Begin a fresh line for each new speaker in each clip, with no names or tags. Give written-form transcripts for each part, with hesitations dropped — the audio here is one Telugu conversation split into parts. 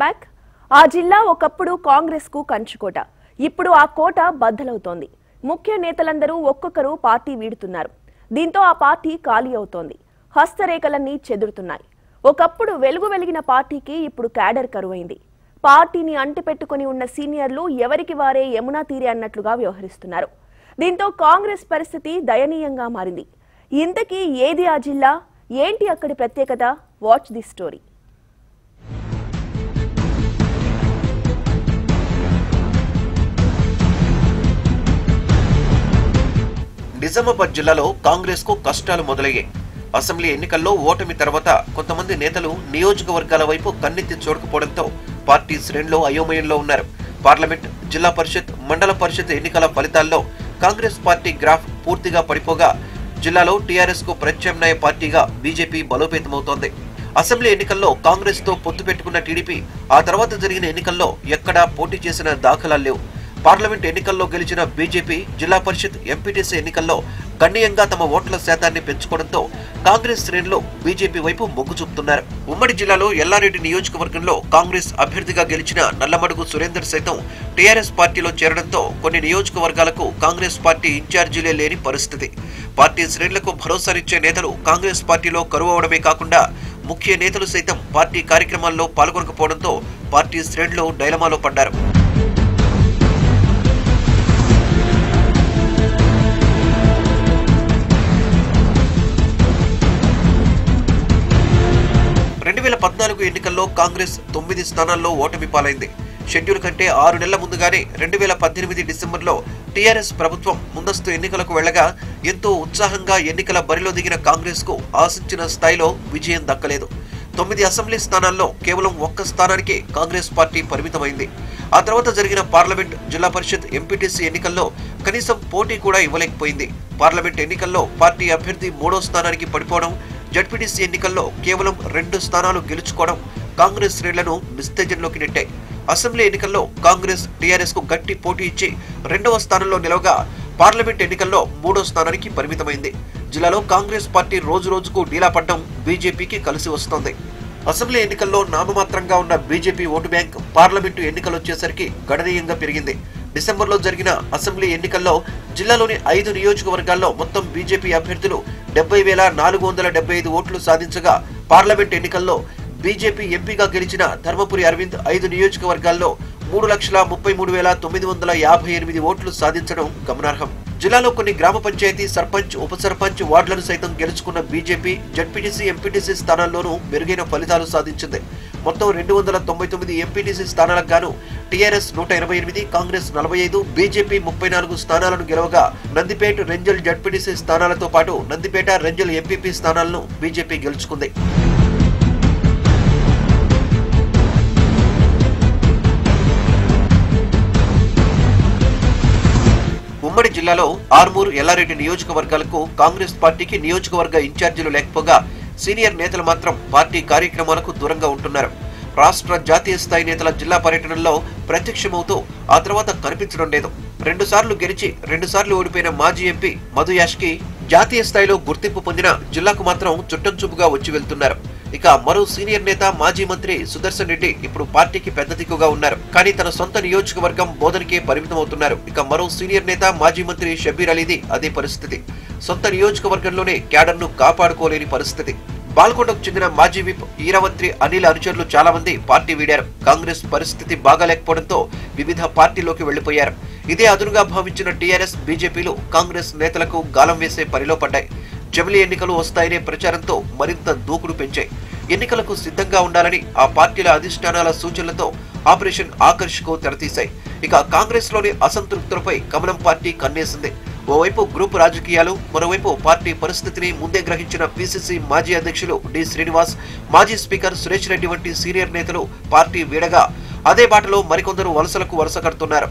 బ్యాక్ ఆ జిల్లా ఒకప్పుడు కాంగ్రెస్ కు కంచుకోట. ఇప్పుడు ఆ కోట బద్దలవుతోంది. ముఖ్య నేతలందరూ ఒక్కొక్కరు పార్టీ వీడుతున్నారు. దీంతో ఆ పార్టీ ఖాళీ అవుతోంది. హస్తరేఖలన్నీ చెదురుతున్నాయి. ఒకప్పుడు వెలుగు వెలిగిన పార్టీకి ఇప్పుడు క్యాడర్ కరువైంది. పార్టీని అంటిపెట్టుకుని ఉన్న సీనియర్లు ఎవరికి వారే యమునా తీరే అన్నట్లుగా వ్యవహరిస్తున్నారు. దీంతో కాంగ్రెస్ పరిస్థితి దయనీయంగా మారింది. ఇంతకీ ఏది ఆ జిల్లా, ఏంటి అక్కడి ప్రత్యేకత? Watch the story.
నిజామాబాద్ జిల్లాలో కాంగ్రెస్ కు కష్టాలు మొదలయ్యాయి. అసెంబ్లీ ఎన్నికల్లో ఓటమి తర్వాత కొంతమంది నేతలు నియోజకవర్గాల వైపు కన్నెత్తి చూడకపోవడంతో పార్టీ శ్రేణులు అయోమయంలో ఉన్నారు. పార్లమెంట్, జిల్లా పరిషత్, మండల పరిషత్ ఎన్నికల ఫలితాల్లో కాంగ్రెస్ పార్టీ గ్రాఫ్ పూర్తిగా పడిపోగా జిల్లాలో టీఆర్ఎస్ కు ప్రత్యామ్నాయ పార్టీగా బీజేపీ బలోపేతమవుతోంది. అసెంబ్లీ ఎన్నికల్లో కాంగ్రెస్ తో పొత్తు పెట్టుకున్న టీడీపీ ఆ తర్వాత జరిగిన ఎన్నికల్లో ఎక్కడా పోటీ చేసిన దాఖలాలు లేవు. పార్లమెంట్ ఎన్నికల్లో గెలిచిన బీజేపీ జిల్లా పరిషత్, ఎంపీటీసీ ఎన్నికల్లో గణనీయంగా తమ ఓట్ల శాతాన్ని పెంచుకోవడంతో కాంగ్రెస్ శ్రేణులు బీజేపీ వైపు మొగ్గు చూపుతున్నారు. ఉమ్మడి జిల్లాలో ఎల్లారెడ్డి నియోజకవర్గంలో కాంగ్రెస్ అభ్యర్థిగా గెలిచిన నల్లమడుగు సురేందర్ సైతం టీఆర్ఎస్ పార్టీలో చేరడంతో కొన్ని నియోజకవర్గాలకు కాంగ్రెస్ పార్టీ ఇన్ఛార్జీలే లేని పరిస్థితి. పార్టీ శ్రేణులకు భరోసానిచ్చే నేతలు కాంగ్రెస్ పార్టీలో కరువవడమే కాకుండా ముఖ్య నేతలు సైతం పార్టీ కార్యక్రమాల్లో పాల్గొనకపోవడంతో పార్టీ శ్రేణులు డైలమాలో పడ్డారు. ఎన్నికల్లో కాంగ్రెస్ 9 స్థానాల్లో ఓటమి పాలైంది. షెడ్యూల్ కంటే 6 నెలల ముందుగానే 2018 డిసెంబర్లో టీఆర్ఎస్ ప్రభుత్వం ముందస్తు ఎన్నికలకు వెళ్లగా ఎంతో ఉత్సాహంగా ఎన్నికల బరిలో దిగిన కాంగ్రెస్ కు ఆశించిన స్థాయిలో విజయం దక్కలేదు. 9 అసెంబ్లీ స్థానాల్లో కేవలం 1 స్థానానికే కాంగ్రెస్ పార్టీ పరిమితమైంది. ఆ తర్వాత జరిగిన పార్లమెంట్, జిల్లా పరిషత్, ఎంపీటీసీ ఎన్నికల్లో కనీసం పోటీ కూడా ఇవ్వలేకపోయింది. పార్లమెంట్ ఎన్నికల్లో పార్టీ అభ్యర్థి 3వ స్థానానికి పడిపోవడం, జడ్పీటీసీ ఎన్నికల్లో కేవలం 2 స్థానాలు గెలుచుకోవడం కాంగ్రెస్ శ్రేణులను నిస్తేజంలోకి నెట్టాయి. అసెంబ్లీ ఎన్నికల్లో కాంగ్రెస్ టీఆర్ఎస్ కు గట్టి పోటీ ఇచ్చి 2వ స్థానంలో నిలవగా పార్లమెంట్ ఎన్నికల్లో 3వ స్థానానికి పరిమితమైంది. జిల్లాలో కాంగ్రెస్ పార్టీ రోజు రోజుకు డీలా పడ్డం బీజేపీకి కలిసి వస్తోంది. అసెంబ్లీ ఎన్నికల్లో నామమాత్రంగా ఉన్న బీజేపీ ఓటు బ్యాంక్ పార్లమెంటు ఎన్నికలొచ్చేసరికి గణనీయంగా పెరిగింది. డిసెంబర్లో జరిగిన అసెంబ్లీ ఎన్నికల్లో జిల్లాలోని 5 నియోజకవర్గాల్లో మొత్తం బీజేపీ అభ్యర్థులు 70,475 ఓట్లు సాధించగా పార్లమెంట్ ఎన్నికల్లో బీజేపీ ఎంపీగా గెలిచిన ధర్మపురి అరవింద్ 5 నియోజకవర్గాల్లో 3,33,958 ఓట్లు సాధించడం గమనార్హం. జిల్లాలో కొన్ని గ్రామ పంచాయతీ సర్పంచ్, ఉప సర్పంచ్ వార్డులను సైతం గెలుచుకున్న బీజేపీ జడ్పీటీసీ, ఎంపీటీసీ స్థానాల్లోనూ మెరుగైన ఫలితాలు సాధించింది. మొత్తం 299 ఎంపీటీసీ స్థానాలకు గాను టీఆర్ఎస్ 188, కాంగ్రెస్ 45, బీజేపీ 34 స్థానాలను గెలవగా నందిపేట, రెంజల్ జడ్పీటీసీ స్థానాలతో పాటు నందిపేట, రెంజల్ ఎంపీపీ స్థానాలను బీజేపీ గెలుచుకుంది. ఉమ్మడి జిల్లాలో ఆర్మూర్, ఎల్లారెడ్డి నియోజకవర్గాలకు కాంగ్రెస్ పార్టీకి నియోజకవర్గ ఇన్ఛార్జీలు లేకపోగా సీనియర్ నేతలు మాత్రం పార్టీ కార్యక్రమాలకు దూరంగా ఉంటున్నారు. రాష్ట్ర, జాతీయ స్థాయి నేతల జిల్లా పర్యటనల్లో ప్రత్యక్షమవుతూ ఆ తర్వాత కనిపించడం లేదు. 2 సార్లు గెలిచి 2 సార్లు ఓడిపోయిన మాజీ ఎంపీ మధు యాష్కి జాతీయ స్థాయిలో గుర్తింపు పొందిన జిల్లాకు మాత్రం చుట్టం చూపుగా వచ్చి వెళ్తున్నారు. ఇక మరో సీనియర్ నేత మాజీ మంత్రి సుదర్శన్ రెడ్డి ఇప్పుడు పార్టీకి పెద్ద దిక్కుగా ఉన్నారు. కానీ తన సొంత నియోజకవర్గం బోధనకే పరిమితమవుతున్నారు. ఇక మరో సీనియర్ నేత మాజీ మంత్రి షబ్బీర్ అలీది అదే పరిస్థితి. సొంత నియోజకవర్గంలోనే క్యాడర్ను కాపాడుకోలేని పరిస్థితి. బాల్కొండకు చెందిన మాజీ విప్ ఈరావత్రి అనిల్ అనుచరులు చాలా మంది పార్టీ వీడారు. కాంగ్రెస్ పరిస్థితి బాగాలేకపోవడంతో వివిధ పార్టీలోకి వెళ్లిపోయారు. ఇదే అదునుగా భావించిన టీఆర్ఎస్, బీజేపీలు కాంగ్రెస్ నేతలకు గాలం వేసే పనిలో పడ్డాయి. జమిలీ ఎన్నికలు వస్తాయనే ప్రచారంతో మరింత దూకుడు పెంచాయి. ఎన్నికలకు సిద్ధంగా ఉండాలని ఆ పార్టీల అధిష్టానాల సూచనలతో ఆపరేషన్ ఆకర్ష్ కు తెరతీశాయి. ఇక కాంగ్రెస్ లోని అసంతృప్తులపై కమలం పార్టీ కన్నేసింది. ఓవైపు గ్రూప్ రాజకీయాలు, మరోవైపు పార్టీ పరిస్థితిని ముందే గ్రహించిన పీసీసీ మాజీ అధ్యక్షులు డి శ్రీనివాస్, మాజీ స్పీకర్ సురేష్ రెడ్డి వంటి సీనియర్ నేతలు పార్టీ వీడగా అదే బాటలో మరికొందరు వలసలకు వలస కడుతున్నారు.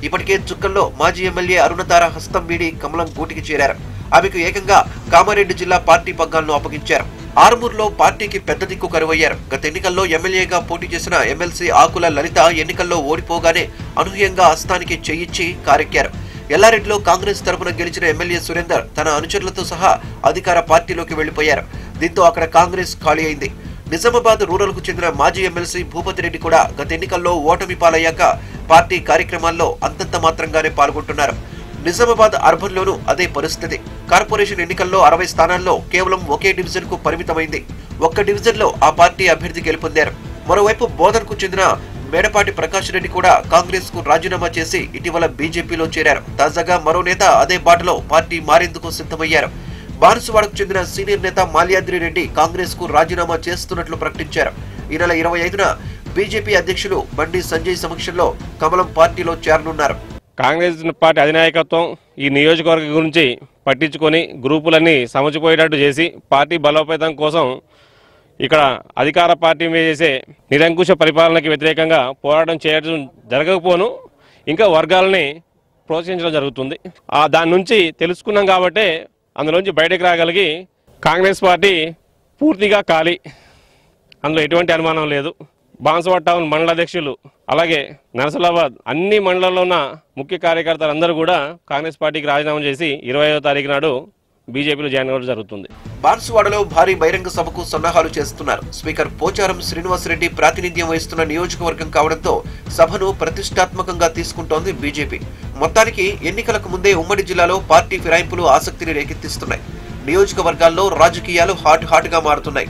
ఇప్పటికే చుక్కల్లో మాజీ ఎమ్మెల్యే అరుణతార హస్తం వీడి కమలం గూటికి చేరారు. ఆమెకు ఏకంగా కామారెడ్డి జిల్లా పార్టీ పగ్గాలను అప్పగించారు. ఆర్మూర్లో పార్టీకి పెద్ద దిక్కు కరువయ్యారు. గత ఎన్నికల్లో ఎమ్మెల్యేగా పోటీ చేసిన ఎమ్మెల్సీ ఆకుల లలిత ఎన్నికల్లో ఓడిపోగానే అనూహ్యంగా హస్తానికి చెయ్యిచ్చి కారెక్కారు. ఎల్లారెడ్డిలో కాంగ్రెస్ తరపున గెలిచిన ఎమ్మెల్యే సురేందర్ తన అనుచరులతో సహా అధికార పార్టీలోకి వెళ్లిపోయారు. దీంతో అక్కడ కాంగ్రెస్ ఖాళీ అయింది. నిజామాబాద్ రూరల్ కు చెందిన మాజీ ఎమ్మెల్సీ భూపతి రెడ్డి కూడా గత ఎన్నికల్లో ఓటమి పాలయ్యాక పార్టీ కార్యక్రమాల్లో అంతంత మాత్రంగానే పాల్గొంటున్నారు. నిజామాబాద్ అర్బన్ లోనూ అదే పరిస్థితి. కార్పొరేషన్ ఎన్నికల్లో 60 స్థానాల్లో కేవలం ఒకే డివిజన్ కు పరిమితమైంది. ఒక్క డివిజన్ లో ఆ పార్టీ అభ్యర్థి గెలుపొందారు. మరోవైపు బోధన్ కు చెందిన మేడపాటి ప్రకాష్ రెడ్డి కూడా కాంగ్రెస్ కు రాజీనామా చేసి ఇటీవల బీజేపీలో చేరారు. తాజాగా మరో నేత అదే బాటలో పార్టీ మారేందుకు సిద్ధమయ్యారు. బాన్సువాడకు చెందిన సీనియర్ నేత మాల్యాద్రి రెడ్డి కాంగ్రెస్ కు రాజీనామా చేస్తున్నట్లు ప్రకటించారు. ఈ నెల 25న బీజేపీ అధ్యక్షులు బండి సంజయ్ సమక్షంలో కమలం పార్టీలో చేరనున్నారు.
కాంగ్రెస్ పార్టీ అధినాయకత్వం ఈ నియోజకవర్గం గురించి పట్టించుకొని గ్రూపులన్నీ సమచిపోయేటట్టు చేసి పార్టీ బలోపేతం కోసం ఇక్కడ అధికార పార్టీ మీద చేసే నిరంకుశ పరిపాలనకి వ్యతిరేకంగా పోరాటం చేయడం జరగకపోను ఇంకా వర్గాలని ప్రోత్సహించడం జరుగుతుంది. దాని నుంచి తెలుసుకున్నాం కాబట్టి అందులోంచి బయటకు రాగలిగి కాంగ్రెస్ పార్టీ పూర్తిగా ఖాళీ, అందులో ఎటువంటి అనుమానం లేదు. బాన్సువాడ టౌన్ మండల అధ్యక్షులు అలాగే నరసలాబాద్ అన్ని మండలాల్లో ఉన్న ముఖ్య కార్యకర్తలందరూ కూడా కాంగ్రెస్ పార్టీకి రాజీనామా చేసి 25వ తారీఖు నాడు బీజేపీలో జాయిన్ అవ్వడం జరుగుతుంది.
బాన్సువాడలో భారీ బహిరంగ సభకు సన్నాహాలు చేస్తున్నారు. స్పీకర్ పోచారం శ్రీనివాసరెడ్డి ప్రాతినిధ్యం వహిస్తున్న నియోజకవర్గం కావడంతో సభను ప్రతిష్టాత్మకంగా తీసుకుంటోంది బీజేపీ. మొత్తానికి ఎన్నికలకు ముందే ఉమ్మడి జిల్లాలో పార్టీ ఫిరాయింపులు ఆసక్తిని రేకెత్తిస్తున్నాయి. నియోజకవర్గాల్లో రాజకీయాలు హాట్ గా మారుతున్నాయి.